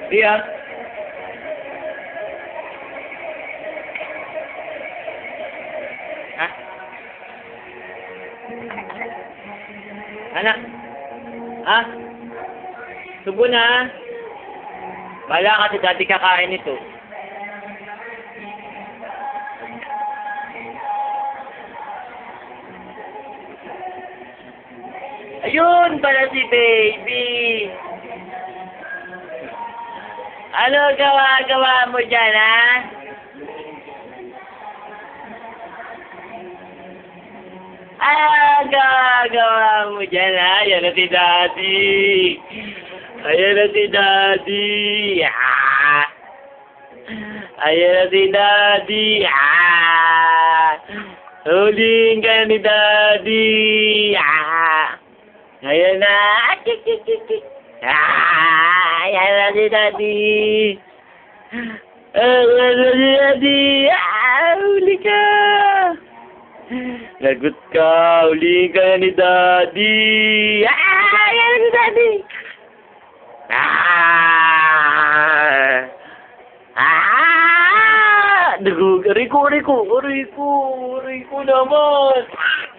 Di ah. Ha? Anak? Ha? Subo na. Bala kasi dati kakain ito. Ayun pala si baby. Ano gawa-gawa mo dyan, ha? Gawa mo dyan, ha? Ayan na si Daddy. Ayan na si Daddy. Ah! Ayan na si Daddy. Ah! Huling ka ni Daddy. Ah! Ayan na. Ayan na si Daddy. Ayan na si Daddy. Huli ka. Lagot ka. Huli ka na ni Daddy. Ayan na si Daddy. Rico naman.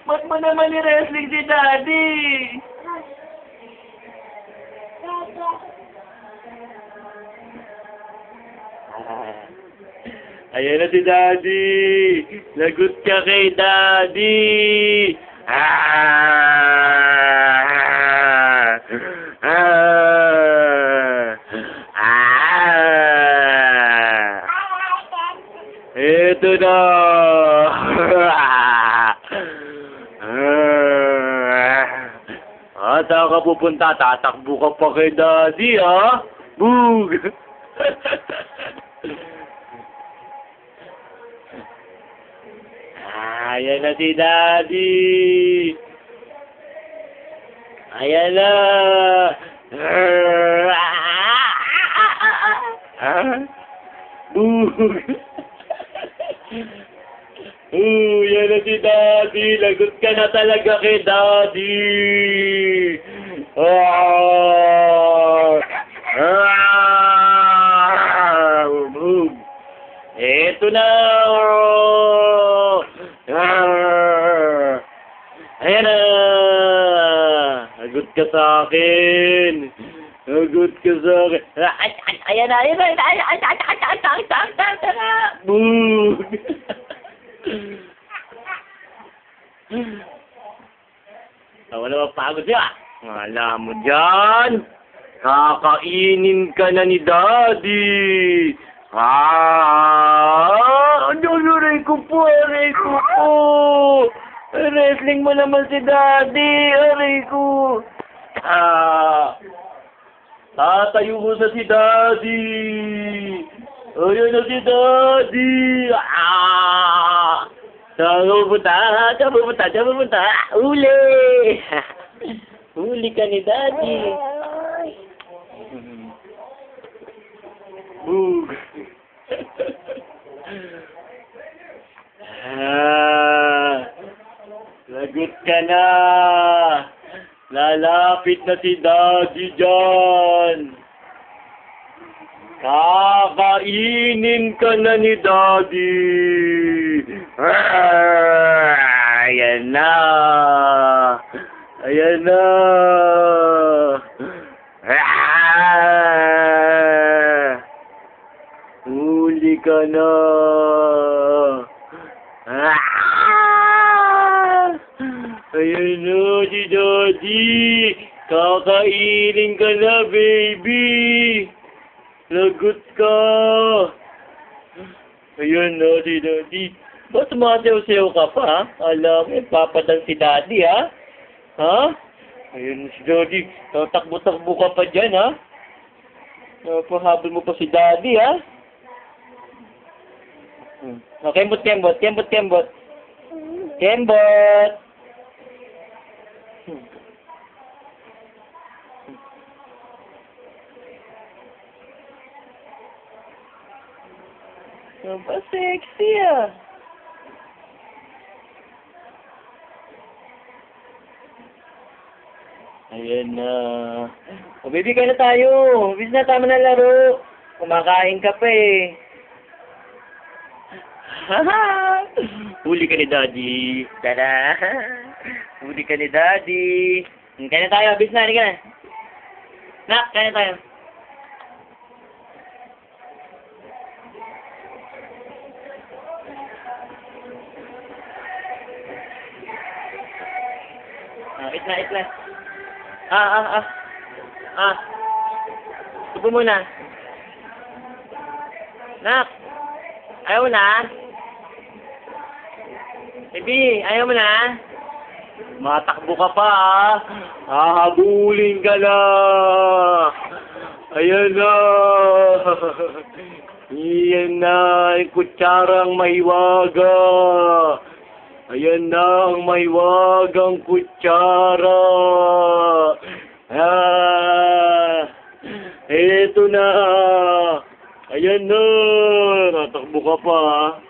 Ba't mo naman ni-wrestling si Daddy? Ayan na si Daddy. Lagot ka kay Daddy. Ito na. Saan ka pupunta? Tatakbo ka pa kay Daddy, ha? Boog! Ayan na si Daddy. Ayan na. Boog! Yan na si Daddy. Lagot ka na talaga kay Daddy. Boog! Eto na. Ayan na. Lagot ka sa akin. Lagot ka sa akin. Ayan na. Ayan na. Boog! Wala ba pagod siya? Alam mo dyan, kakainin ka na ni Daddy. Aray ko po. Wrestling mo naman si Daddy. Aray ko. Tatayo ko sa si Daddy. Ayun na si Daddy. Saan pupunta? Huli! Huli ka ni Daddy. Boog! Lagot ka na. Lalapit na si Daddy dyan. Kakainin ka na ni Daddy. Ayan na. Ayan na. Huli ka na. Ayan na si Daddy. Kakainin ka na, baby. Lagot ka. Ayun na si Daddy. Ba't sumasayaw-sayaw ka pa, ha? Alam mo, papadang si Daddy, ha? Ha? Ayun si Daddy. Takbo-takbo ka pa dyan, ha? Napahabol mo pa si Daddy, ha? Kembot. Apa sexy ah. Ayan na. O, baby, kain na tayo. Bis na, tama na laro. Kumakain ka pa eh. Huli ka ni Daddy. Tada! Huli ka ni Daddy. Kain na tayo, bis na, halika na. Nak, kain na tayo. Eat na. Tubo muna. Nak, ayaw na? Baby, ayaw mo na? Matakbo ka pa, ah. Hahabulin ka na. Ayan na. Iyan na, yung kutsarang mahiwaga. Ayan na ang mahiwagang kutsara. Eto na. Ayan na. Natakbo ka pa, ha?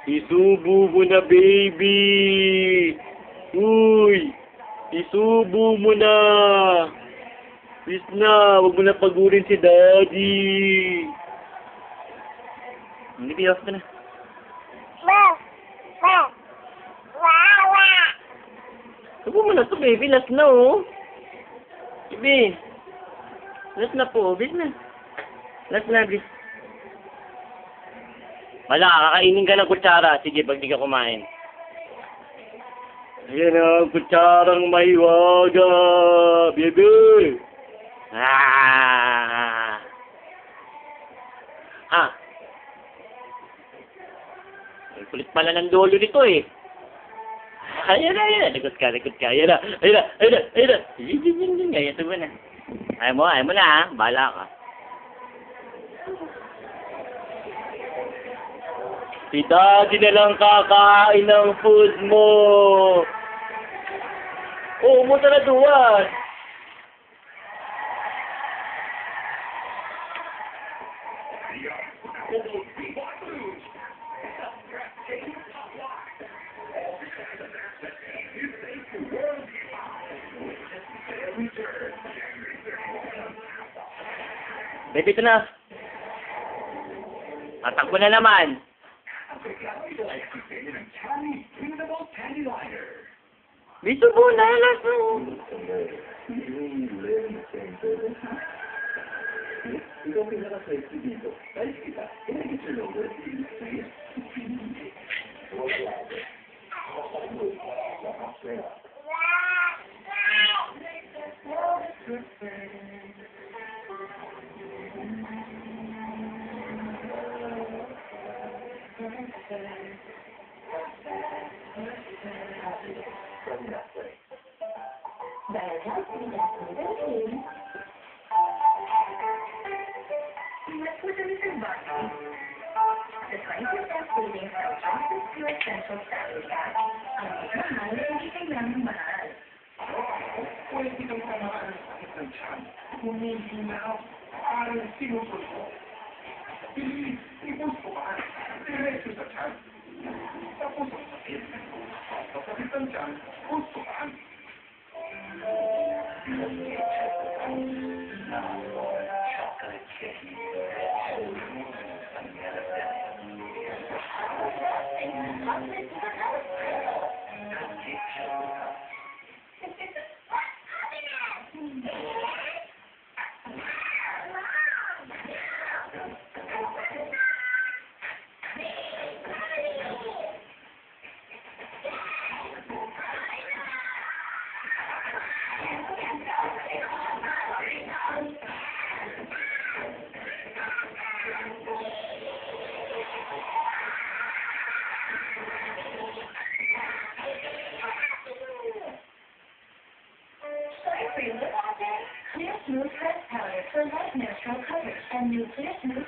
Isubo mo na, baby. Uy. Isubo mo na. Please na. Huwag mo na pagurin si Daddy. Hindi, off ka na. Subo mo na to, baby. Last na, oh. Baby. Last na po. Bis na. Last na, bis. Wala, kakainin ka ng kutsara. Sige, pag di ka kumain. Ayan ang kutsarang mahiwaga. Baby. Ang kulit pala ng lolo nito, eh. Ayan na. Likot ka. Ayan na. Ayan, tubo na. Ayaw mo na, ha? Bahala ka. Si Daddy na lang kakain ng food mo. Oo, umunta na duwan. Baby, ito na. Tatakbo na naman. Biso po na, last mo. Clear Smooth Press Powder for light natural coverage and new Clear Smooth